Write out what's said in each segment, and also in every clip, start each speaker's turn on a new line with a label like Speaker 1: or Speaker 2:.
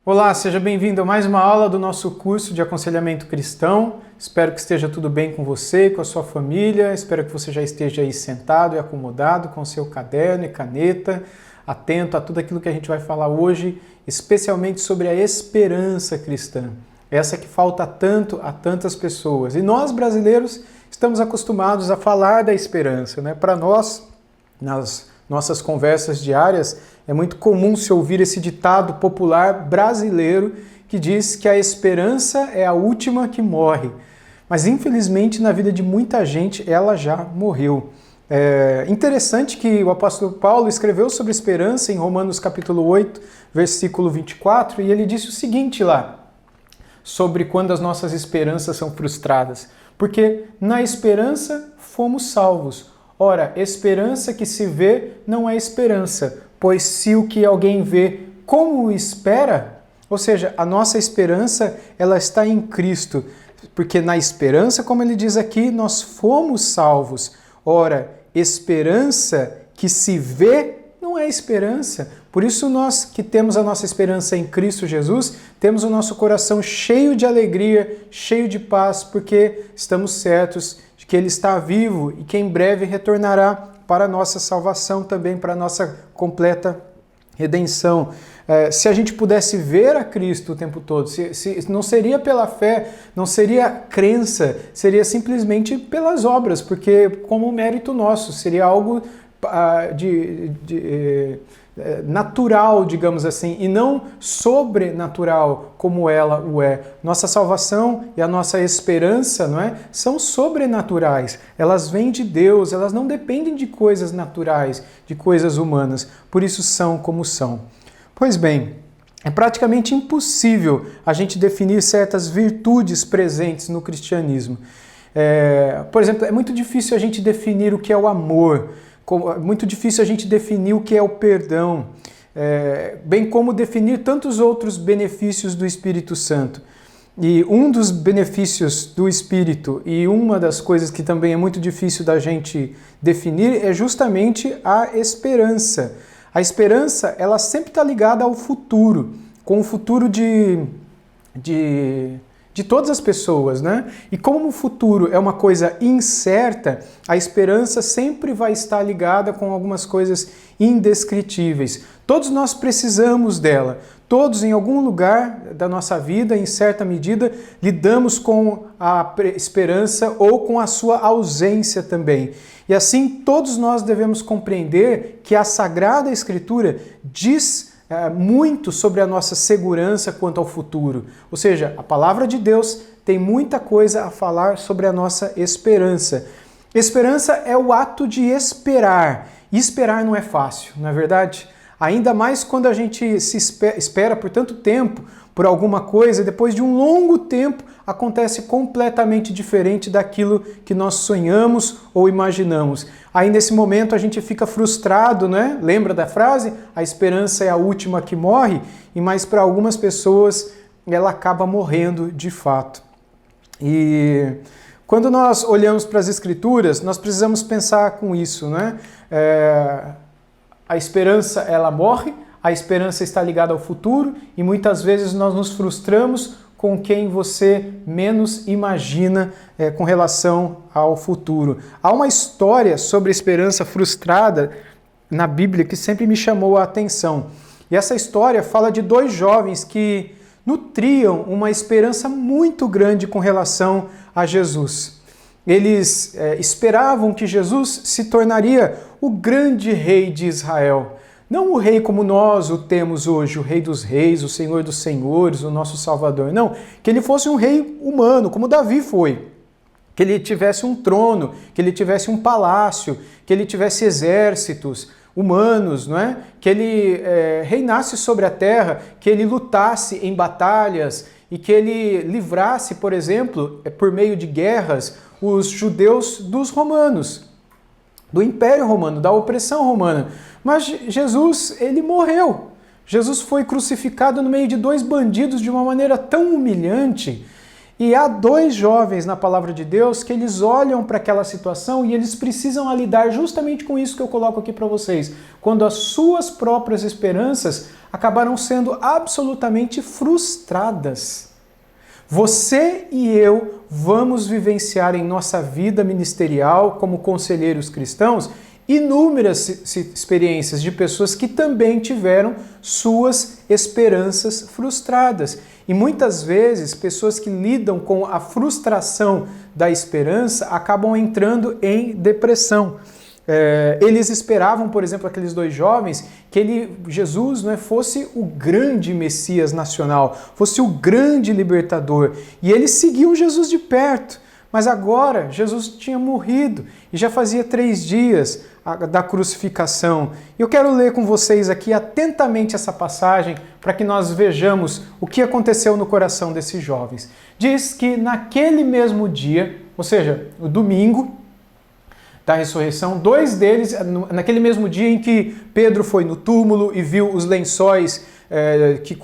Speaker 1: Olá, seja bem-vindo a mais uma aula do nosso curso de aconselhamento cristão. Espero que esteja tudo bem com você, com a sua família. Espero que você já esteja aí sentado e acomodado com seu caderno e caneta, atento a tudo aquilo que a gente vai falar hoje, especialmente sobre a esperança cristã. Essa que falta tanto a tantas pessoas. E nós, brasileiros, estamos acostumados a falar da esperança, né? Para nós, nas nossas conversas diárias, é muito comum se ouvir esse ditado popular brasileiro que diz que a esperança é a última que morre. Mas, infelizmente, na vida de muita gente, ela já morreu. É interessante que o apóstolo Paulo escreveu sobre esperança em Romanos capítulo 8, versículo 24, e ele disse o seguinte lá, sobre quando as nossas esperanças são frustradas. Porque na esperança fomos salvos. Ora, esperança que se vê não é esperança, pois se o que alguém vê como espera, ou seja, a nossa esperança ela está em Cristo, porque na esperança, como ele diz aqui, nós fomos salvos. Ora, esperança que se vê não é esperança. Por isso nós que temos a nossa esperança em Cristo Jesus, temos o nosso coração cheio de alegria, cheio de paz, porque estamos certos de que Ele está vivo e que em breve retornará para a nossa salvação também, para a nossa completa redenção. Se a gente pudesse ver a Cristo o tempo todo, não seria pela fé, não seria crença, seria simplesmente pelas obras, porque como mérito nosso, seria algo natural, digamos assim, e não sobrenatural como ela o é. Nossa salvação e a nossa esperança, não é? São sobrenaturais. Elas vêm de Deus, elas não dependem de coisas naturais, de coisas humanas. Por isso são como são. Pois bem, é praticamente impossível a gente definir certas virtudes presentes no cristianismo. Por exemplo, é muito difícil a gente definir o que é o amor. É muito difícil a gente definir o que é o perdão, bem como definir tantos outros benefícios do Espírito Santo. E um dos benefícios do Espírito e uma das coisas que também é muito difícil da gente definir é justamente a esperança. A esperança, ela sempre está ligada ao futuro, com o futuro de todas as pessoas, né? E como o futuro é uma coisa incerta, a esperança sempre vai estar ligada com algumas coisas indescritíveis. Todos nós precisamos dela. Todos, em algum lugar da nossa vida, em certa medida, lidamos com a esperança ou com a sua ausência também. E assim, todos nós devemos compreender que a Sagrada Escritura diz muito sobre a nossa segurança quanto ao futuro. Ou seja, a palavra de Deus tem muita coisa a falar sobre a nossa esperança. Esperança é o ato de esperar. E esperar não é fácil, não é verdade? Ainda mais quando a gente se espera por tanto tempo por alguma coisa e depois de um longo tempo acontece completamente diferente daquilo que nós sonhamos ou imaginamos. Aí nesse momento a gente fica frustrado, né? Lembra da frase? A esperança é a última que morre, mas para algumas pessoas ela acaba morrendo de fato. E quando nós olhamos para as Escrituras, nós precisamos pensar com isso, né? A esperança ela morre, a esperança está ligada ao futuro e muitas vezes nós nos frustramos com quem você menos imagina com relação ao futuro. Há uma história sobre esperança frustrada na Bíblia que sempre me chamou a atenção. E essa história fala de dois jovens que nutriam uma esperança muito grande com relação a Jesus. Eles esperavam que Jesus se tornaria o grande rei de Israel. Não o rei como nós o temos hoje, o rei dos reis, o senhor dos senhores, o nosso salvador. Não, que ele fosse um rei humano, como Davi foi. Que ele tivesse um trono, que ele tivesse um palácio, que ele tivesse exércitos humanos, não é? Que ele reinasse sobre a terra, que ele lutasse em batalhas e que ele livrasse, por exemplo, por meio de guerras, os judeus dos romanos, do Império Romano, da opressão romana. Mas Jesus, ele morreu. Jesus foi crucificado no meio de dois bandidos de uma maneira tão humilhante. E há dois jovens na palavra de Deus que eles olham para aquela situação e eles precisam lidar justamente com isso que eu coloco aqui para vocês. Quando as suas próprias esperanças acabaram sendo absolutamente frustradas. Você e eu vamos vivenciar em nossa vida ministerial como conselheiros cristãos inúmeras experiências de pessoas que também tiveram suas esperanças frustradas. E muitas vezes, pessoas que lidam com a frustração da esperança acabam entrando em depressão. Eles esperavam, por exemplo, aqueles dois jovens, que Jesus fosse o grande Messias nacional, fosse o grande libertador. E eles seguiam Jesus de perto. Mas agora Jesus tinha morrido e já fazia 3 dias da crucificação. Eu quero ler com vocês aqui atentamente essa passagem para que nós vejamos o que aconteceu no coração desses jovens. Diz que naquele mesmo dia, ou seja, o domingo da ressurreição, 2 deles, naquele mesmo dia em que Pedro foi no túmulo e viu os lençóis que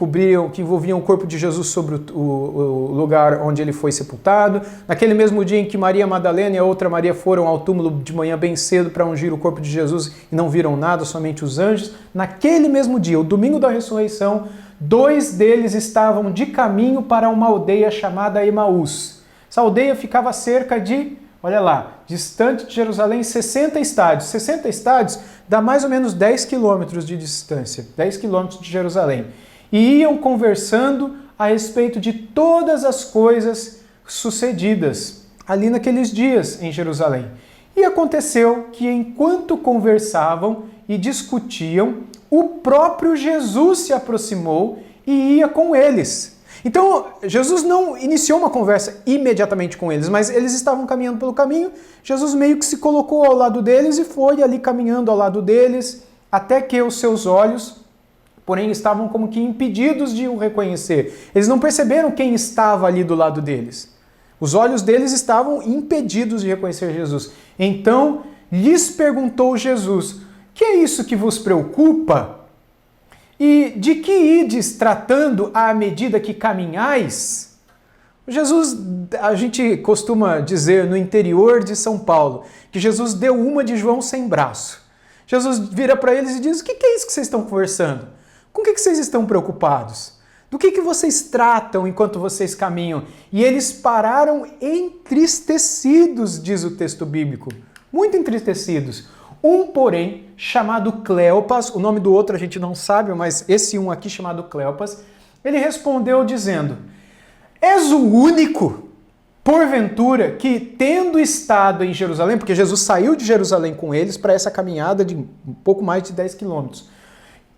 Speaker 1: envolviam o corpo de Jesus sobre o lugar onde ele foi sepultado, naquele mesmo dia em que Maria Madalena e a outra Maria foram ao túmulo de manhã bem cedo para ungir o corpo de Jesus e não viram nada, somente os anjos, naquele mesmo dia, o domingo da ressurreição, 2 deles estavam de caminho para uma aldeia chamada Emaús. Essa aldeia ficava cerca de, olha lá, distante de Jerusalém, 60 estádios. 60 estádios dá mais ou menos 10 quilômetros de distância, 10 quilômetros de Jerusalém. E iam conversando a respeito de todas as coisas sucedidas ali naqueles dias em Jerusalém. E aconteceu que enquanto conversavam e discutiam, o próprio Jesus se aproximou e ia com eles. Então, Jesus não iniciou uma conversa imediatamente com eles, mas eles estavam caminhando pelo caminho, Jesus meio que se colocou ao lado deles e foi ali caminhando ao lado deles, até que os seus olhos, porém, estavam como que impedidos de o reconhecer. Eles não perceberam quem estava ali do lado deles. Os olhos deles estavam impedidos de reconhecer Jesus. Então, lhes perguntou Jesus: que é isso que vos preocupa? E de que ides tratando à medida que caminhais? Jesus, a gente costuma dizer no interior de São Paulo, que Jesus deu uma de João sem braço. Jesus vira para eles e diz: o que é isso que vocês estão conversando? Com o que vocês estão preocupados? Do que vocês tratam enquanto vocês caminham? E eles pararam entristecidos, diz o texto bíblico. Muito entristecidos. Um, porém, chamado Cleopas, o nome do outro a gente não sabe, mas esse um aqui chamado Cleopas, ele respondeu dizendo: és o único, porventura, que tendo estado em Jerusalém, porque Jesus saiu de Jerusalém com eles para essa caminhada de um pouco mais de 10 quilômetros,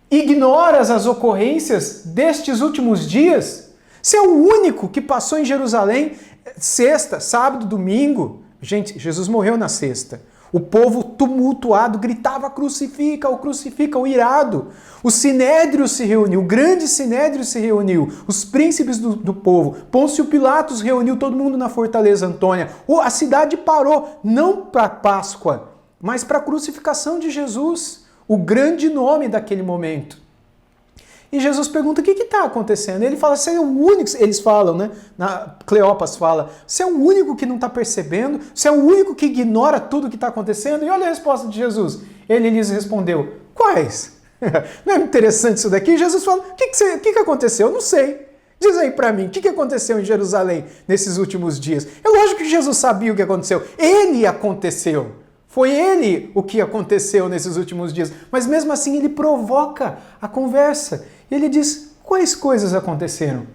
Speaker 1: ignoras as ocorrências destes últimos dias? Você é o único que passou em Jerusalém sexta, sábado, domingo. Gente, Jesus morreu na sexta. O povo tumultuado gritava: crucifica-o, crucifica-o, irado. O sinédrio se reuniu, o grande sinédrio se reuniu, os príncipes do povo. Pôncio Pilatos reuniu todo mundo na Fortaleza Antônia. A cidade parou, não para Páscoa, mas para a crucificação de Jesus, o grande nome daquele momento. E Jesus pergunta: o que está acontecendo? Ele fala: você é o único, eles falam, né? Cleopas fala: você é o único que não está percebendo? Você é o único que ignora tudo que está acontecendo? E olha a resposta de Jesus. Ele lhes respondeu: quais? Não é interessante isso daqui? Jesus fala: o que aconteceu? Eu não sei. Diz aí para mim, o que aconteceu em Jerusalém nesses últimos dias? É lógico que Jesus sabia o que aconteceu. Ele aconteceu. Foi ele o que aconteceu nesses últimos dias. Mas mesmo assim ele provoca a conversa. Ele diz: quais coisas aconteceram?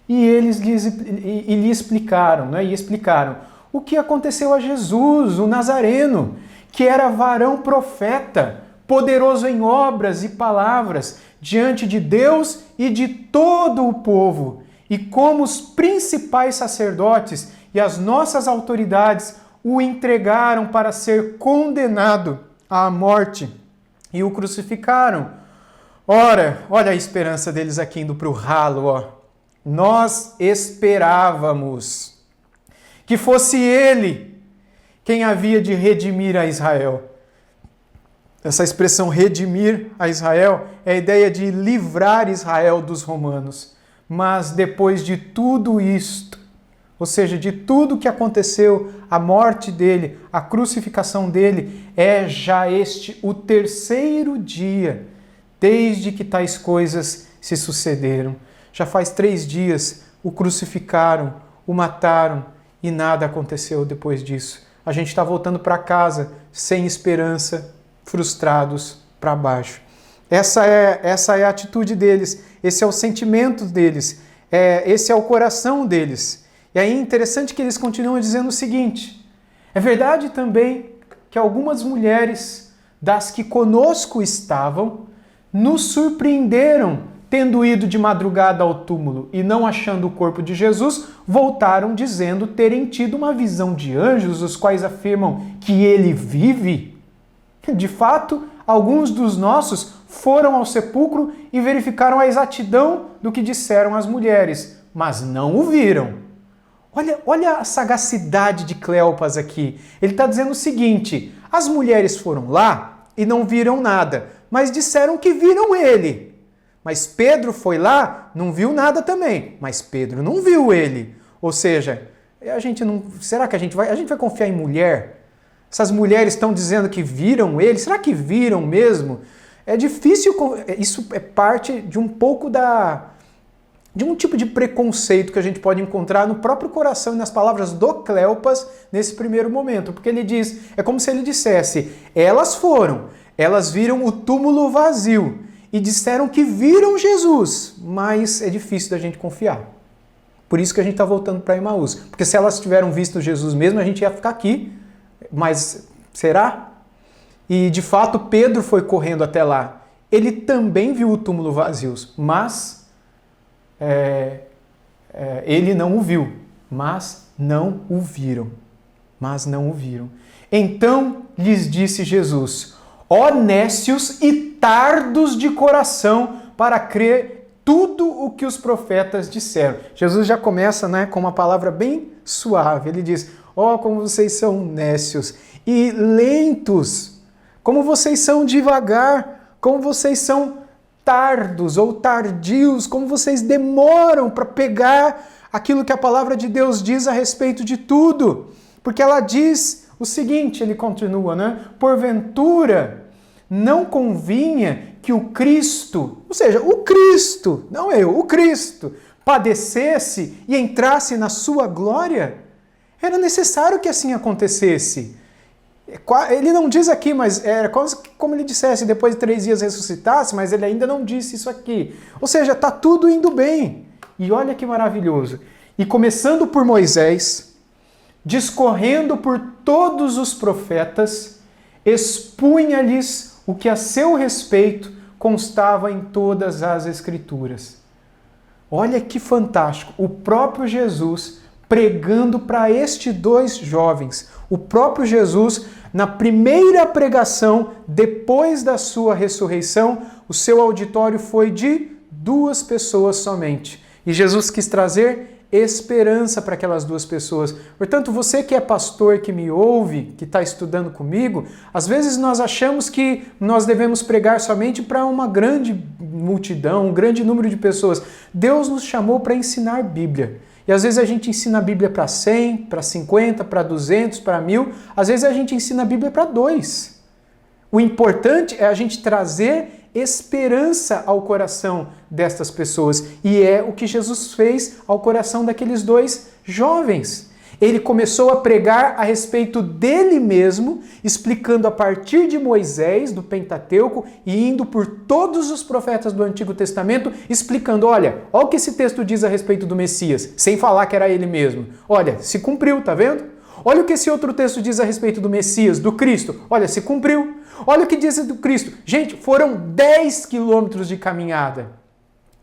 Speaker 1: E eles lhe explicaram, né? E explicaram o que aconteceu a Jesus, o Nazareno, que era varão profeta, poderoso em obras e palavras, diante de Deus e de todo o povo. E como os principais sacerdotes e as nossas autoridades o entregaram para ser condenado à morte e o crucificaram. Ora, olha a esperança deles aqui indo para o ralo, ó. Nós esperávamos que fosse ele quem havia de redimir a Israel. Essa expressão redimir a Israel é a ideia de livrar Israel dos romanos. Mas depois de tudo isto, ou seja, de tudo que aconteceu, a morte dele, a crucificação dele, é já este o 3º dia, desde que tais coisas se sucederam. Já faz 3 dias o crucificaram, o mataram e nada aconteceu depois disso. A gente está voltando para casa sem esperança, frustrados, para baixo. Essa é a atitude deles, esse é o sentimento deles, esse é o coração deles. E aí é interessante que eles continuam dizendo o seguinte: é verdade também que algumas mulheres das que conosco estavam nos surpreenderam tendo ido de madrugada ao túmulo e não achando o corpo de Jesus, voltaram dizendo terem tido uma visão de anjos, os quais afirmam que ele vive. De fato, alguns dos nossos foram ao sepulcro e verificaram a exatidão do que disseram as mulheres, mas não o viram. Olha a sagacidade de Cleopas aqui. Ele está dizendo o seguinte: as mulheres foram lá e não viram nada, mas disseram que viram ele. Mas Pedro foi lá, não viu nada também, mas Pedro não viu ele. Ou seja, será que a gente vai confiar em mulher? Essas mulheres estão dizendo que viram ele, será que viram mesmo? É difícil, isso é parte de um pouco de um tipo de preconceito que a gente pode encontrar no próprio coração e nas palavras do Cleopas nesse primeiro momento, porque ele diz, é como se ele dissesse, elas foram, elas viram o túmulo vazio e disseram que viram Jesus, mas é difícil da gente confiar. Por isso que a gente está voltando para Emaús, porque se elas tiveram visto Jesus mesmo, a gente ia ficar aqui, mas será? E de fato Pedro foi correndo até lá, ele também viu o túmulo vazio, mas ele não o viu, mas não o viram. Então lhes disse Jesus: ó nécios e tardos de coração para crer tudo o que os profetas disseram. Jesus já começa, com uma palavra bem suave. Ele diz: ó, como vocês são nécios e lentos, como vocês são devagar, como vocês são tardos ou tardios, como vocês demoram para pegar aquilo que a palavra de Deus diz a respeito de tudo. Porque ela diz o seguinte, ele continua, porventura não convinha que o Cristo, ou seja, o Cristo, não eu, o Cristo, padecesse e entrasse na sua glória? Era necessário que assim acontecesse. Ele não diz aqui, mas era como ele dissesse, depois de 3 dias ressuscitasse, mas ele ainda não disse isso aqui. Ou seja, está tudo indo bem. E olha que maravilhoso. E começando por Moisés, discorrendo por todos os profetas, expunha-lhes o que a seu respeito constava em todas as Escrituras. Olha que fantástico, o próprio Jesus pregando para estes 2 jovens. O próprio Jesus, na primeira pregação, depois da sua ressurreição, o seu auditório foi de 2 pessoas somente. E Jesus quis trazer esperança para aquelas 2 pessoas. Portanto, você que é pastor, que me ouve, que está estudando comigo, às vezes nós achamos que nós devemos pregar somente para uma grande multidão, um grande número de pessoas. Deus nos chamou para ensinar Bíblia. E às vezes a gente ensina a Bíblia para 100, para 50, para 200, para 1000. Às vezes a gente ensina a Bíblia para 2. O importante é a gente trazer esperança ao coração destas pessoas. E é o que Jesus fez ao coração daqueles 2 jovens. Ele começou a pregar a respeito dele mesmo, explicando a partir de Moisés, do Pentateuco, e indo por todos os profetas do Antigo Testamento, explicando, olha o que esse texto diz a respeito do Messias, sem falar que era ele mesmo. Olha, se cumpriu, tá vendo? Olha o que esse outro texto diz a respeito do Messias, do Cristo. Olha, se cumpriu. Olha o que diz do Cristo. Gente, foram 10 quilômetros de caminhada.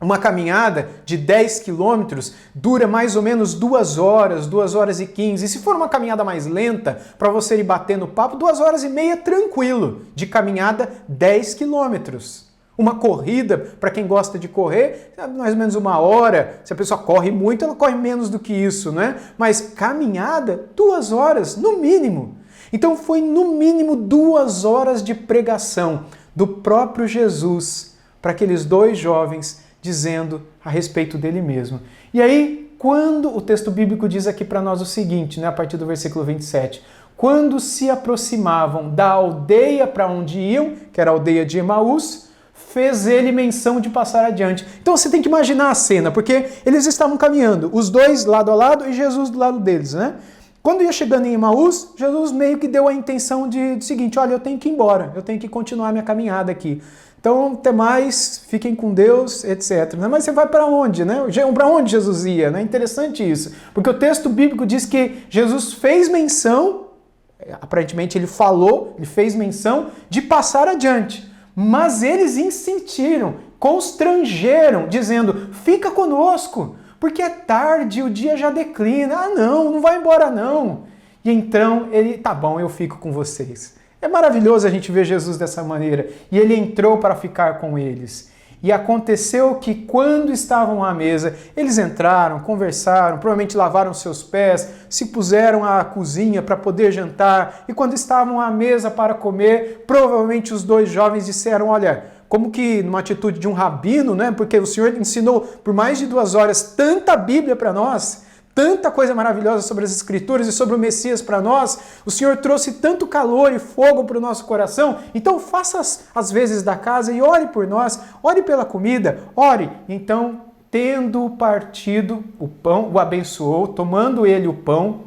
Speaker 1: Uma caminhada de 10 quilômetros dura mais ou menos 2 horas, 2 horas e 15. E se for uma caminhada mais lenta, para você ir batendo papo, 2 horas e meia tranquilo. De caminhada, 10 quilômetros. Uma corrida, para quem gosta de correr, mais ou menos 1 hora. Se a pessoa corre muito, ela corre menos do que isso, né? Mas caminhada, 2 horas, no mínimo. Então foi no mínimo 2 horas de pregação do próprio Jesus para aqueles 2 jovens, dizendo a respeito dele mesmo. E aí, quando o texto bíblico diz aqui para nós o seguinte, a partir do versículo 27, quando se aproximavam da aldeia para onde iam, que era a aldeia de Emaús, fez ele menção de passar adiante. Então você tem que imaginar a cena, porque eles estavam caminhando, os dois lado a lado e Jesus do lado deles, né? Quando ia chegando em Emaús, Jesus meio que deu a intenção de seguinte, olha, eu tenho que ir embora, eu tenho que continuar minha caminhada aqui. Então, até mais, fiquem com Deus, etc. Mas você vai para onde, né? Para onde Jesus ia? É interessante isso, porque o texto bíblico diz que Jesus fez menção, aparentemente ele falou, ele fez menção de passar adiante, mas eles insistiram, constrangeram, dizendo, fica conosco, porque é tarde, o dia já declina. Ah, não vai embora não. E então ele, tá bom, eu fico com vocês. É maravilhoso a gente ver Jesus dessa maneira. E ele entrou para ficar com eles. E aconteceu que quando estavam à mesa, eles entraram, conversaram, provavelmente lavaram seus pés, se puseram à cozinha para poder jantar. E quando estavam à mesa para comer, provavelmente os dois jovens disseram, olha, como que numa atitude de um rabino, né? Porque o Senhor ensinou por mais de 2 horas tanta Bíblia para nós, tanta coisa maravilhosa sobre as Escrituras e sobre o Messias para nós, o Senhor trouxe tanto calor e fogo para o nosso coração, então faça as vezes da casa e ore por nós, ore pela comida, ore. Então, tendo partido o pão, o abençoou, tomando ele o pão,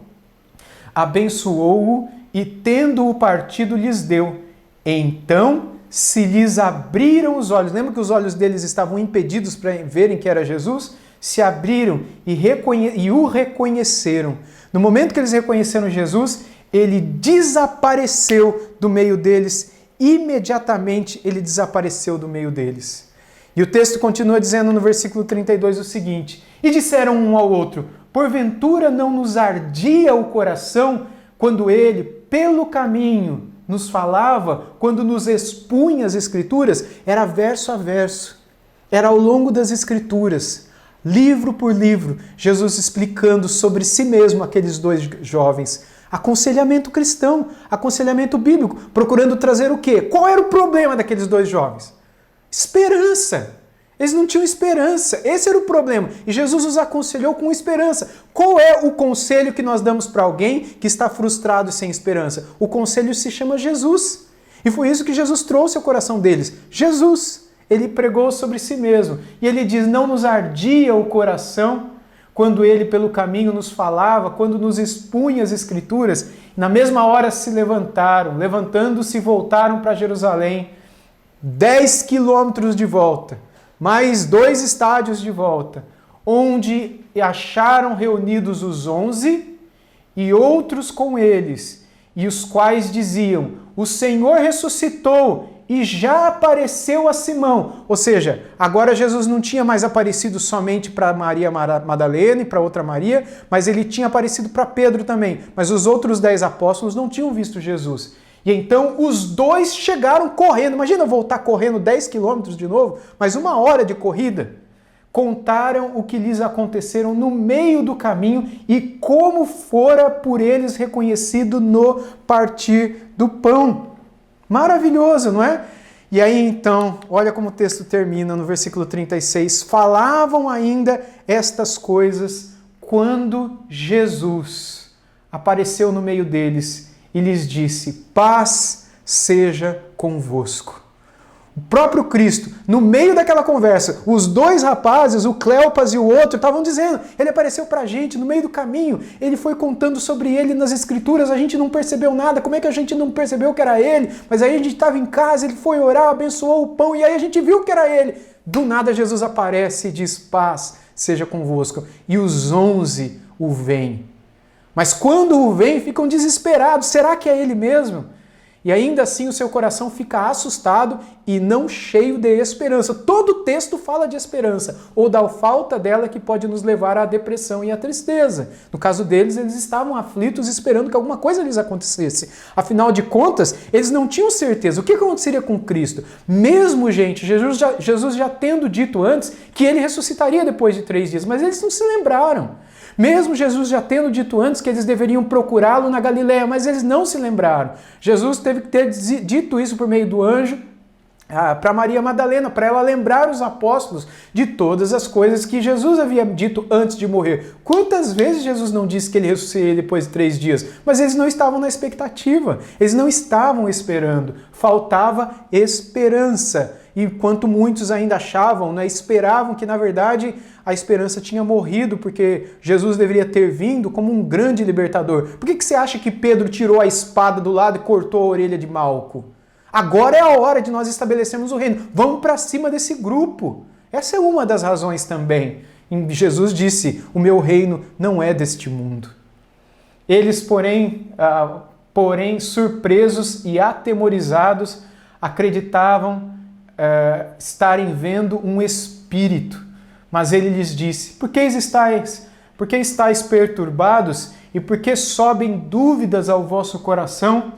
Speaker 1: abençoou-o e tendo-o partido lhes deu. Então se lhes abriram os olhos, lembra que os olhos deles estavam impedidos para verem que era Jesus? Se abriram e o reconheceram. No momento que eles reconheceram Jesus, ele desapareceu do meio deles, imediatamente ele desapareceu do meio deles. E o texto continua dizendo no versículo 32 o seguinte, e disseram um ao outro, porventura não nos ardia o coração quando ele, pelo caminho, nos falava, quando nos expunha as Escrituras, era verso a verso, era ao longo das Escrituras, livro por livro, Jesus explicando sobre si mesmo aqueles dois jovens. Aconselhamento cristão, aconselhamento bíblico, procurando trazer o quê? Qual era o problema daqueles dois jovens? Esperança. Eles não tinham esperança, esse era o problema. E Jesus os aconselhou com esperança. Qual é o conselho que nós damos para alguém que está frustrado e sem esperança? O conselho se chama Jesus. E foi isso que Jesus trouxe ao coração deles. Jesus, ele pregou sobre si mesmo. E ele diz, não nos ardia o coração quando ele pelo caminho nos falava, quando nos expunha as Escrituras. Na mesma hora se levantaram, levantando-se voltaram para Jerusalém, 10 quilômetros de volta. Mais 2 estádios de volta, onde acharam reunidos os 11 e outros com eles, e os quais diziam, o Senhor ressuscitou e já apareceu a Simão. Ou seja, agora Jesus não tinha mais aparecido somente para Maria Madalena e para outra Maria, mas ele tinha aparecido para Pedro também. Mas os outros 10 apóstolos não tinham visto Jesus. E então os dois chegaram correndo. Imagina voltar correndo 10 quilômetros de novo, mas 1 hora de corrida. Contaram o que lhes aconteceram no meio do caminho e como fora por eles reconhecido no partir do pão. Maravilhoso, não é? E aí então, olha como o texto termina no versículo 36. Falavam ainda estas coisas quando Jesus apareceu no meio deles e lhes disse, paz seja convosco. O próprio Cristo, no meio daquela conversa, os 2 rapazes, o Cleopas e o outro, estavam dizendo, ele apareceu para a gente no meio do caminho, ele foi contando sobre ele nas Escrituras, a gente não percebeu nada, como é que a gente não percebeu que era ele? Mas aí a gente estava em casa, ele foi orar, abençoou o pão, e aí a gente viu que era ele. Do nada Jesus aparece e diz, paz seja convosco. E os 11 o veem. Mas quando o veem, ficam desesperados. Será que é ele mesmo? E ainda assim o seu coração fica assustado e não cheio de esperança. Todo o texto fala de esperança, ou da falta dela que pode nos levar à depressão e à tristeza. No caso deles, eles estavam aflitos esperando que alguma coisa lhes acontecesse. Afinal de contas, eles não tinham certeza. O que aconteceria com Cristo? Mesmo, gente, Jesus já tendo dito antes que ele ressuscitaria depois de 3 dias, mas eles não se lembraram. Mesmo Jesus já tendo dito antes que eles deveriam procurá-lo na Galileia, mas eles não se lembraram. Jesus teve que ter dito isso por meio do anjo para Maria Madalena, para ela lembrar os apóstolos de todas as coisas que Jesus havia dito antes de morrer. Quantas vezes Jesus não disse que ele ressuscitaria depois de 3 dias? Mas eles não estavam na expectativa, eles não estavam esperando, faltava esperança. enquanto muitos ainda achavam, né, esperavam que na verdade a esperança tinha morrido, porque Jesus deveria ter vindo como um grande libertador. Por que você acha que Pedro tirou a espada do lado e cortou a orelha de Malco? Agora é a hora de nós estabelecermos o reino. Vamos para cima desse grupo. Essa é uma das razões também. Jesus disse, o meu reino não é deste mundo. Eles, porém, surpresos e atemorizados, acreditavam estarem vendo um espírito. Mas ele lhes disse, por que estáis perturbados e por que sobem dúvidas ao vosso coração?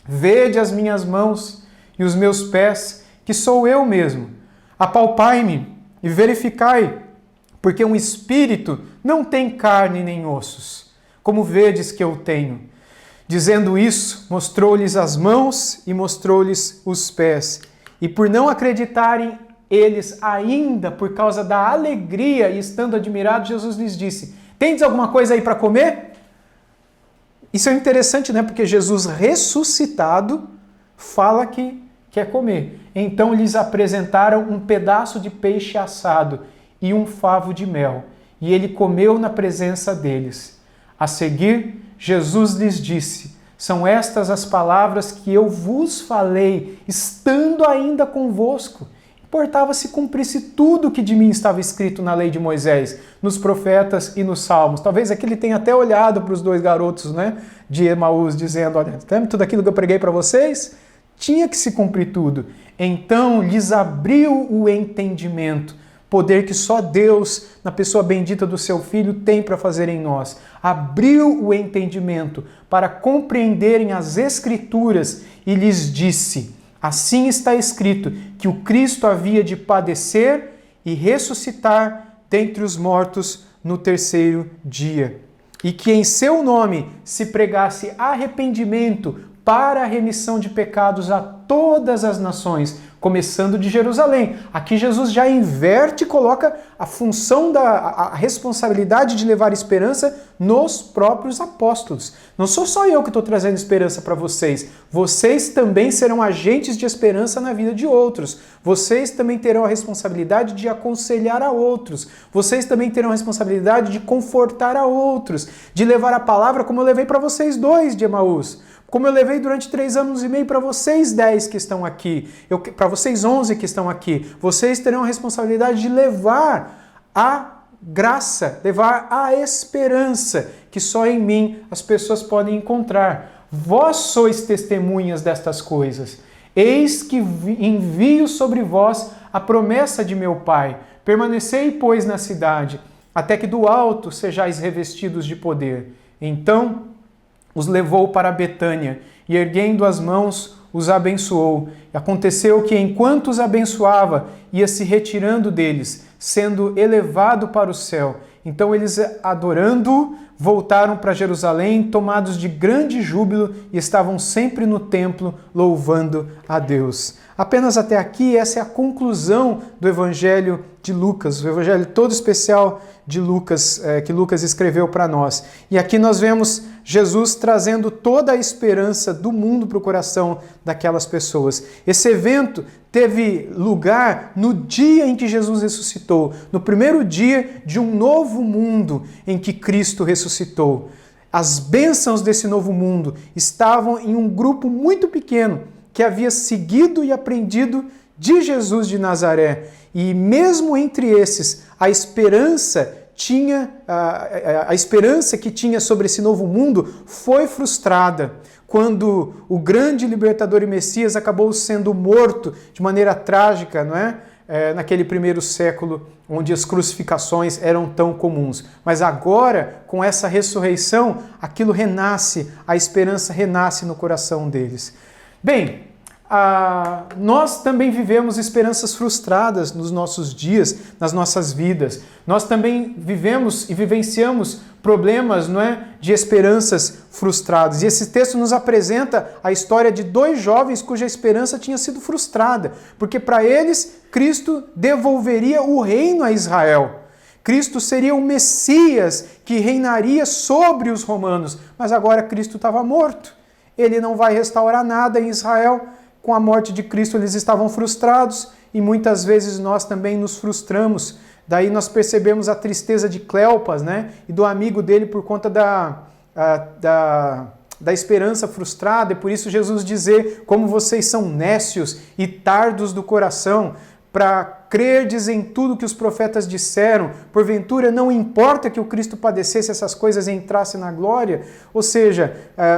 Speaker 1: Vede as minhas mãos e os meus pés, que sou eu mesmo. Apalpai-me e verificai, porque um espírito não tem carne nem ossos, como vedes que eu tenho. Dizendo isso, mostrou-lhes as mãos e mostrou-lhes os pés. E por não acreditarem eles ainda, por causa da alegria e estando admirados, Jesus lhes disse, tendes alguma coisa aí para comer? Isso é interessante, né? Porque Jesus ressuscitado fala que quer comer. Então lhes apresentaram um pedaço de peixe assado e um favo de mel. E ele comeu na presença deles. A seguir, Jesus lhes disse, são estas as palavras que eu vos falei, estando ainda convosco. Importava se cumprisse tudo o que de mim estava escrito na lei de Moisés, nos profetas e nos salmos. Talvez aqui ele tenha até olhado para os dois garotos, né, de Emaús, dizendo, olha, lembra tudo aquilo que eu preguei para vocês? Tinha que se cumprir tudo. Então lhes abriu o entendimento, poder que só Deus, na pessoa bendita do seu Filho, tem para fazer em nós. Abriu o entendimento para compreenderem as Escrituras e lhes disse, assim está escrito, que o Cristo havia de padecer e ressuscitar dentre os mortos no terceiro dia. E que em seu nome se pregasse arrependimento para a remissão de pecados a todas as nações, começando de Jerusalém. Aqui Jesus já inverte e coloca a função, a responsabilidade de levar esperança nos próprios apóstolos. Não sou só eu que estou trazendo esperança para vocês. Vocês também serão agentes de esperança na vida de outros. Vocês também terão a responsabilidade de aconselhar a outros. Vocês também terão a responsabilidade de confortar a outros, de levar a palavra como eu levei para vocês dois de Emaús. Como eu levei durante 3 anos e meio para vocês 10 que estão aqui, para vocês 11 que estão aqui, vocês terão a responsabilidade de levar a graça, levar a esperança que só em mim as pessoas podem encontrar. Vós sois testemunhas destas coisas. Eis que envio sobre vós a promessa de meu Pai. Permanecei, pois, na cidade, até que do alto sejais revestidos de poder. Então os levou para Betânia e, erguendo as mãos, os abençoou. E aconteceu que, enquanto os abençoava, ia se retirando deles, sendo elevado para o céu. Então eles, adorando-o, voltaram para Jerusalém, tomados de grande júbilo, e estavam sempre no templo, louvando a Deus. Apenas até aqui, essa é a conclusão do Evangelho de Lucas, o Evangelho todo especial de Lucas, que Lucas escreveu para nós. E aqui nós vemos Jesus trazendo toda a esperança do mundo para o coração daquelas pessoas. Esse evento teve lugar no dia em que Jesus ressuscitou, no primeiro dia de um novo mundo em que Cristo ressuscitou. As bênçãos desse novo mundo estavam em um grupo muito pequeno que havia seguido e aprendido de Jesus de Nazaré. E mesmo entre esses, a esperança que tinha sobre esse novo mundo foi frustrada quando o grande libertador e Messias acabou sendo morto de maneira trágica, não é? Naquele primeiro século, onde as crucificações eram tão comuns. Mas agora, com essa ressurreição, aquilo renasce, a esperança renasce no coração deles. Bem, nós também vivemos esperanças frustradas nos nossos dias, nas nossas vidas. Nós também vivemos e vivenciamos problemas, não é, de esperanças frustradas. E esse texto nos apresenta a história de 2 jovens cuja esperança tinha sido frustrada, porque para eles Cristo devolveria o reino a Israel. Cristo seria o Messias que reinaria sobre os romanos, mas agora Cristo estava morto. Ele não vai restaurar nada em Israel. Com a morte de Cristo eles estavam frustrados e muitas vezes nós também nos frustramos. Daí nós percebemos a tristeza de Cleopas, né? E do amigo dele por conta da esperança frustrada, e por isso Jesus dizer como vocês são nécios e tardos do coração, para crerdes em tudo que os profetas disseram, porventura não importa que o Cristo padecesse essas coisas e entrasse na glória. Ou seja,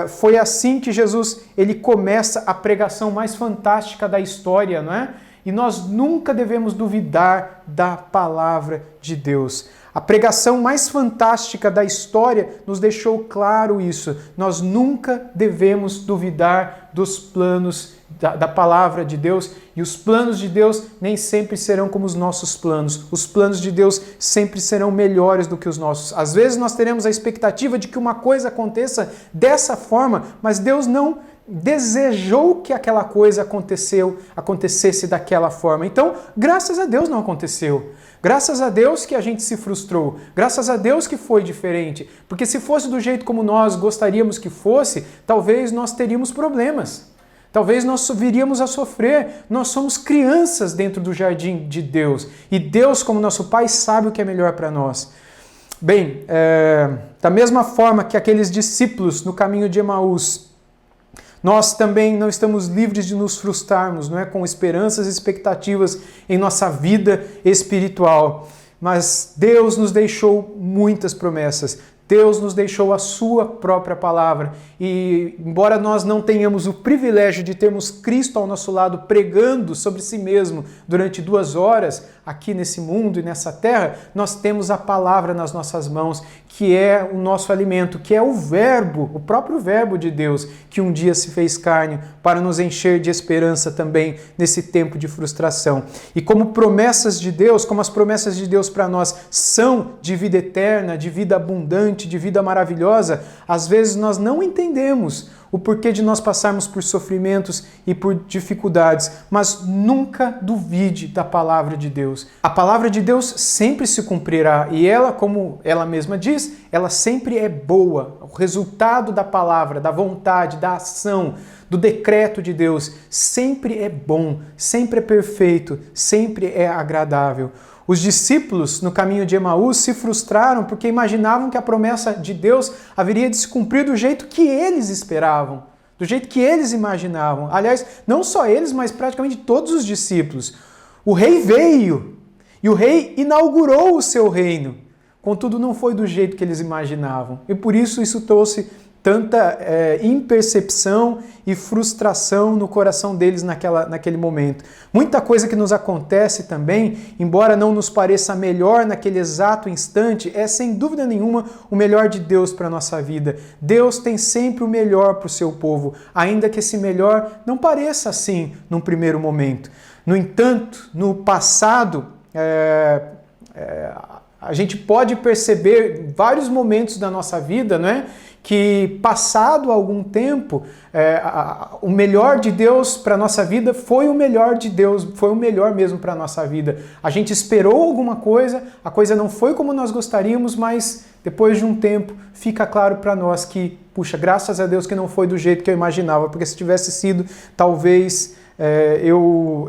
Speaker 1: foi assim que Jesus ele começa a pregação mais fantástica da história, não é? E nós nunca devemos duvidar da palavra de Deus. A pregação mais fantástica da história nos deixou claro isso. Nós nunca devemos duvidar dos planos da palavra de Deus, e os planos de Deus nem sempre serão como os nossos planos. Os planos de Deus sempre serão melhores do que os nossos. Às vezes nós teremos a expectativa de que uma coisa aconteça dessa forma, mas Deus não desejou que aquela coisa acontecesse daquela forma. Então, graças a Deus não aconteceu. Graças a Deus que a gente se frustrou. Graças a Deus que foi diferente. Porque se fosse do jeito como nós gostaríamos que fosse, talvez nós teríamos problemas. Talvez nós viríamos a sofrer. Nós somos crianças dentro do jardim de Deus. E Deus, como nosso Pai, sabe o que é melhor para nós. Bem, da mesma forma que aqueles discípulos no caminho de Emaús, nós também não estamos livres de nos frustrarmos, não é? Com esperanças e expectativas em nossa vida espiritual. Mas Deus nos deixou muitas promessas. Deus nos deixou a sua própria palavra. E embora nós não tenhamos o privilégio de termos Cristo ao nosso lado pregando sobre si mesmo durante 2 horas aqui nesse mundo e nessa terra, nós temos a palavra nas nossas mãos, que é o nosso alimento, que é o verbo, o próprio verbo de Deus, que um dia se fez carne para nos encher de esperança também nesse tempo de frustração. E como promessas de Deus, como as promessas de Deus para nós são de vida eterna, de vida abundante, de vida maravilhosa, às vezes nós não entendemos o porquê de nós passarmos por sofrimentos e por dificuldades, mas nunca duvide da palavra de Deus. A palavra de Deus sempre se cumprirá e ela, como ela mesma diz, ela sempre é boa. O resultado da palavra, da vontade, da ação, do decreto de Deus sempre é bom, sempre é perfeito, sempre é agradável. Os discípulos no caminho de Emaús se frustraram porque imaginavam que a promessa de Deus haveria de se cumprir do jeito que eles esperavam, do jeito que eles imaginavam. Aliás, não só eles, mas praticamente todos os discípulos. O rei veio e o rei inaugurou o seu reino. Contudo, não foi do jeito que eles imaginavam. E por isso trouxe tanta impercepção e frustração no coração deles naquele momento. Muita coisa que nos acontece também, embora não nos pareça melhor naquele exato instante, é sem dúvida nenhuma o melhor de Deus para a nossa vida. Deus tem sempre o melhor para o seu povo, ainda que esse melhor não pareça assim num primeiro momento. No entanto, no passado, a gente pode perceber vários momentos da nossa vida, não é? Que passado algum tempo, o melhor de Deus para a nossa vida foi o melhor de Deus, foi o melhor mesmo para a nossa vida. A gente esperou alguma coisa, a coisa não foi como nós gostaríamos, mas depois de um tempo fica claro para nós que, puxa, graças a Deus que não foi do jeito que eu imaginava, porque se tivesse sido, talvez eu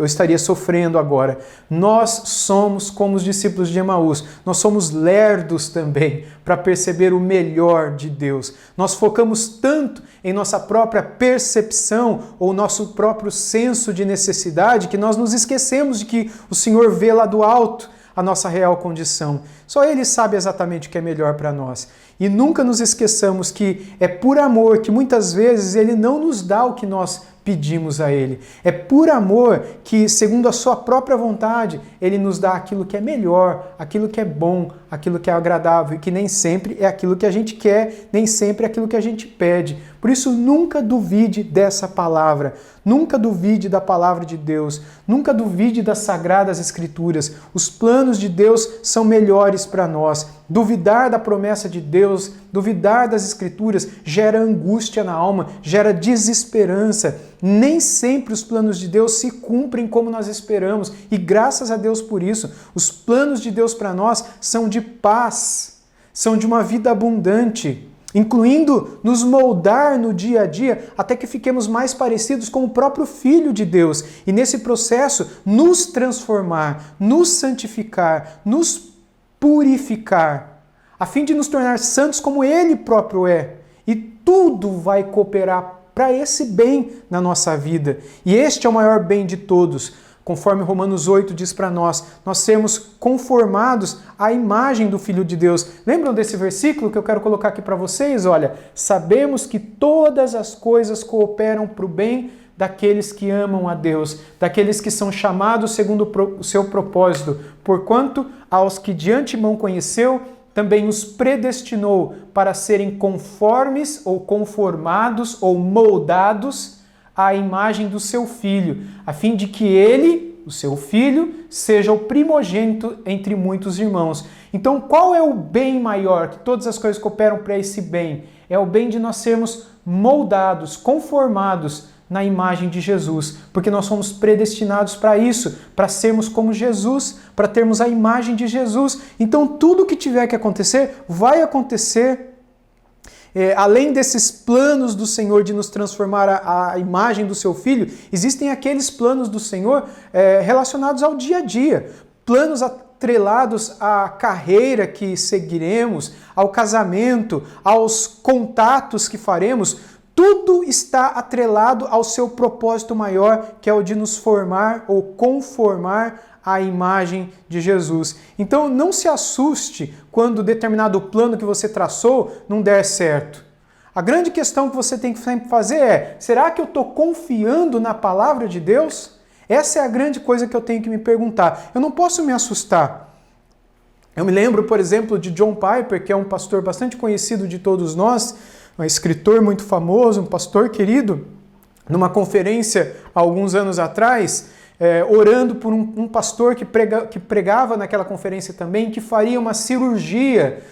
Speaker 1: estaria sofrendo agora. Nós somos como os discípulos de Emaús, nós somos lerdos também para perceber o melhor de Deus. Nós focamos tanto em nossa própria percepção ou nosso próprio senso de necessidade que nós nos esquecemos de que o Senhor vê lá do alto a nossa real condição. Só Ele sabe exatamente o que é melhor para nós. E nunca nos esqueçamos que é por amor que muitas vezes Ele não nos dá o que nós pedimos a Ele. É por amor que, segundo a sua própria vontade, Ele nos dá aquilo que é melhor, aquilo que é bom, aquilo que é agradável, e que nem sempre é aquilo que a gente quer, nem sempre é aquilo que a gente pede. Por isso, nunca duvide dessa palavra, nunca duvide da palavra de Deus, nunca duvide das Sagradas Escrituras. Os planos de Deus são melhores para nós. Duvidar da promessa de Deus, duvidar das Escrituras, gera angústia na alma, gera desesperança. Nem sempre os planos de Deus se cumprem como nós esperamos, e graças a Deus por isso. Os planos de Deus para nós são de paz, são de uma vida abundante. incluindo nos moldar no dia a dia, até que fiquemos mais parecidos com o próprio Filho de Deus. E nesse processo, nos transformar, nos santificar, nos purificar, a fim de nos tornar santos como Ele próprio é. E tudo vai cooperar para esse bem na nossa vida. E este é o maior bem de todos. Conforme Romanos 8 diz para nós sermos conformados à imagem do Filho de Deus. Lembram desse versículo que eu quero colocar aqui para vocês? Olha, sabemos que todas as coisas cooperam para o bem daqueles que amam a Deus, daqueles que são chamados segundo o seu propósito, porquanto aos que de antemão conheceu, também os predestinou para serem conformes ou conformados ou moldados à imagem do seu Filho, a fim de que ele, o seu Filho, seja o primogênito entre muitos irmãos. Então, qual é o bem maior? Que todas as coisas cooperam para esse bem. É o bem de nós sermos moldados, conformados na imagem de Jesus, porque nós somos predestinados para isso, para sermos como Jesus, para termos a imagem de Jesus. Então, tudo que tiver que acontecer, vai acontecer. Além desses planos do Senhor de nos transformar à imagem do seu Filho, existem aqueles planos do Senhor relacionados ao dia a dia, planos atrelados à carreira que seguiremos, ao casamento, aos contatos que faremos. Tudo está atrelado ao seu propósito maior, que é o de nos formar ou conformar à imagem de Jesus. Então não se assuste quando determinado plano que você traçou não der certo. A grande questão que você tem que sempre fazer é: será que eu estou confiando na palavra de Deus? Essa é a grande coisa que eu tenho que me perguntar. Eu não posso me assustar. Eu me lembro, por exemplo, de John Piper, que é um pastor bastante conhecido de todos nós, um escritor muito famoso, um pastor querido, numa conferência há alguns anos atrás, orando por um pastor que pregava naquela conferência também, que faria uma cirurgia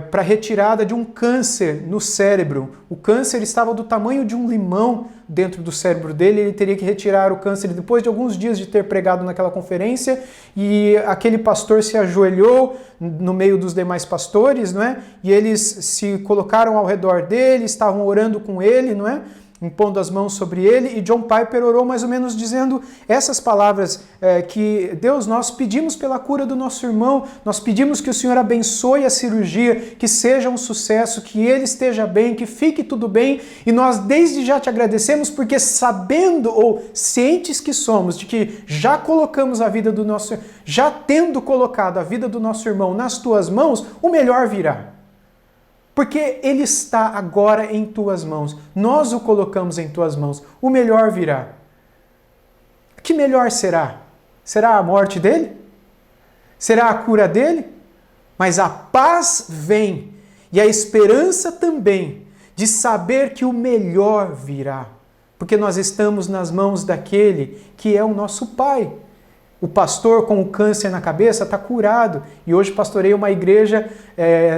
Speaker 1: para retirada de um câncer no cérebro. O câncer estava do tamanho de um limão dentro do cérebro dele, ele teria que retirar o câncer depois de alguns dias de ter pregado naquela conferência, e aquele pastor se ajoelhou no meio dos demais pastores, não é? E eles se colocaram ao redor dele, estavam orando com ele, não é? Impondo as mãos sobre ele, e John Piper orou mais ou menos dizendo essas palavras, que Deus, nós pedimos pela cura do nosso irmão, nós pedimos que o Senhor abençoe a cirurgia, que seja um sucesso, que ele esteja bem, que fique tudo bem, e nós desde já te agradecemos, porque sabendo ou cientes que somos de que já colocamos a vida do nosso, já tendo colocado a vida do nosso irmão nas tuas mãos, o melhor virá. Porque ele está agora em tuas mãos. Nós o colocamos em tuas mãos. O melhor virá. Que melhor será? Será a morte dele? Será a cura dele? Mas a paz vem e a esperança também de saber que o melhor virá. Porque nós estamos nas mãos daquele que é o nosso Pai. O pastor com o câncer na cabeça está curado. E hoje pastorei uma igreja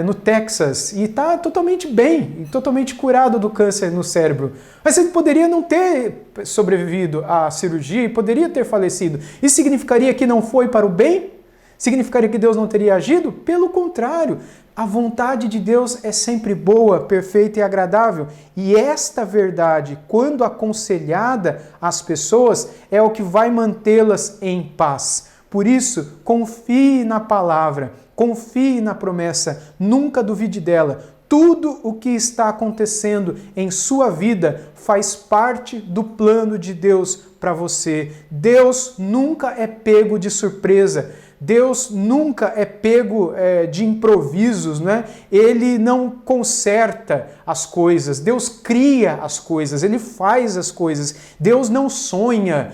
Speaker 1: no Texas e está totalmente bem, totalmente curado do câncer no cérebro. Mas ele poderia não ter sobrevivido à cirurgia e poderia ter falecido. Isso significaria que não foi para o bem? Significaria que Deus não teria agido? Pelo contrário, a vontade de Deus é sempre boa, perfeita e agradável. E esta verdade, quando aconselhada às pessoas, é o que vai mantê-las em paz. Por isso, confie na palavra, confie na promessa, nunca duvide dela. Tudo o que está acontecendo em sua vida faz parte do plano de Deus para você. Deus nunca é pego de surpresa. Deus nunca é pego de improvisos, né? Ele não conserta as coisas, Deus cria as coisas, Ele faz as coisas. Deus não sonha,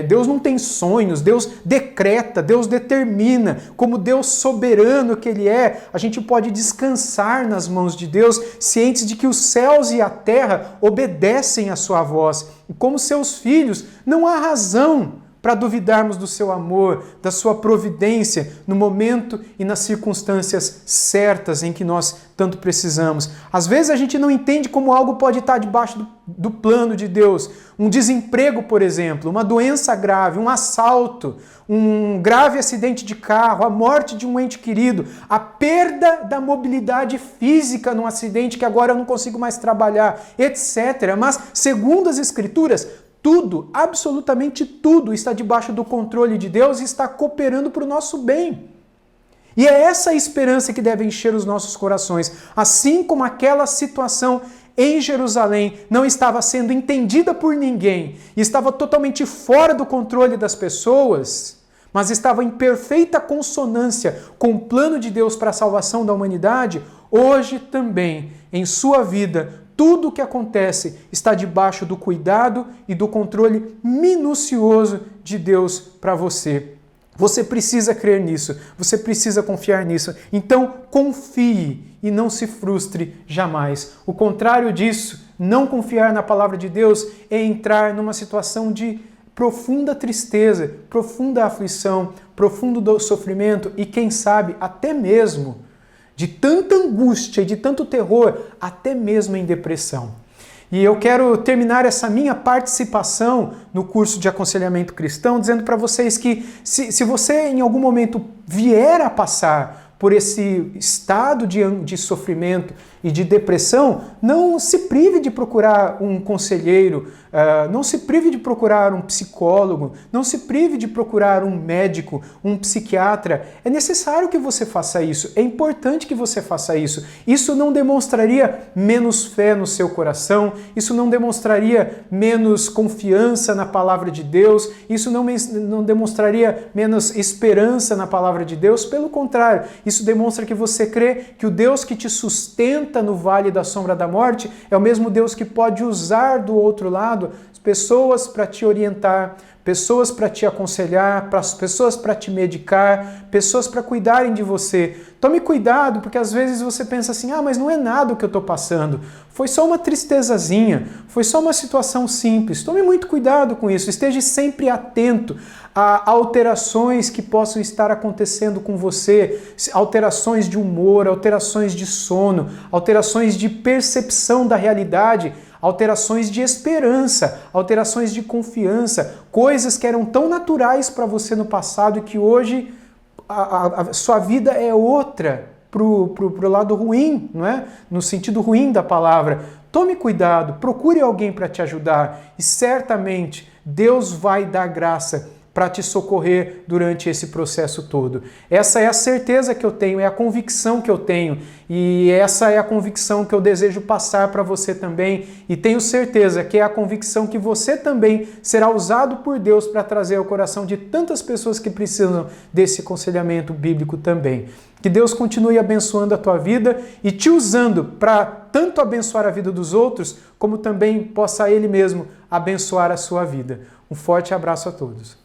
Speaker 1: Deus não tem sonhos, Deus decreta, Deus determina. Como Deus soberano que Ele é, a gente pode descansar nas mãos de Deus, cientes de que os céus e a terra obedecem à sua voz. E como seus filhos, não há razão para duvidarmos do seu amor, da sua providência no momento e nas circunstâncias certas em que nós tanto precisamos. Às vezes a gente não entende como algo pode estar debaixo do plano de Deus. Um desemprego, por exemplo, uma doença grave, um assalto, um grave acidente de carro, a morte de um ente querido, a perda da mobilidade física num acidente que agora eu não consigo mais trabalhar, etc. Mas, segundo as Escrituras, tudo, absolutamente tudo, está debaixo do controle de Deus e está cooperando para o nosso bem. E é essa a esperança que deve encher os nossos corações. Assim como aquela situação em Jerusalém não estava sendo entendida por ninguém, e estava totalmente fora do controle das pessoas, mas estava em perfeita consonância com o plano de Deus para a salvação da humanidade, hoje também, em sua vida, tudo o que acontece está debaixo do cuidado e do controle minucioso de Deus para você. Você precisa crer nisso, você precisa confiar nisso. Então, confie e não se frustre jamais. O contrário disso, não confiar na palavra de Deus, é entrar numa situação de profunda tristeza, profunda aflição, profundo sofrimento e, quem sabe, até mesmo de tanta angústia e de tanto terror, até mesmo em depressão. E eu quero terminar essa minha participação no curso de aconselhamento cristão dizendo para vocês que se você em algum momento vier a passar por esse estado de sofrimento e de depressão, não se prive de procurar um conselheiro, não se prive de procurar um psicólogo, não se prive de procurar um médico, um psiquiatra. É necessário que você faça isso, é importante que você faça isso. Isso não demonstraria menos fé no seu coração, isso não demonstraria menos confiança na palavra de Deus, isso não demonstraria menos esperança na palavra de Deus. Pelo contrário, isso demonstra que você crê que o Deus que te sustenta no vale da sombra da morte é o mesmo Deus que pode usar do outro lado pessoas para te orientar, pessoas para te aconselhar, pessoas para te medicar, pessoas para cuidarem de você. Tome cuidado, porque às vezes você pensa assim, mas não é nada o que eu estou passando. Foi só uma tristezazinha, foi só uma situação simples. Tome muito cuidado com isso, esteja sempre atento a alterações que possam estar acontecendo com você, alterações de humor, alterações de sono, alterações de percepção da realidade, alterações de esperança, alterações de confiança, coisas que eram tão naturais para você no passado e que hoje a sua vida é outra pro lado ruim, não é? No sentido ruim da palavra. Tome cuidado, procure alguém para te ajudar e certamente Deus vai dar graça para te socorrer durante esse processo todo. Essa é a certeza que eu tenho, é a convicção que eu tenho e essa é a convicção que eu desejo passar para você também e tenho certeza que é a convicção que você também será usado por Deus para trazer ao coração de tantas pessoas que precisam desse aconselhamento bíblico também. Que Deus continue abençoando a tua vida e te usando para tanto abençoar a vida dos outros, como também possa Ele mesmo abençoar a sua vida. Um forte abraço a todos.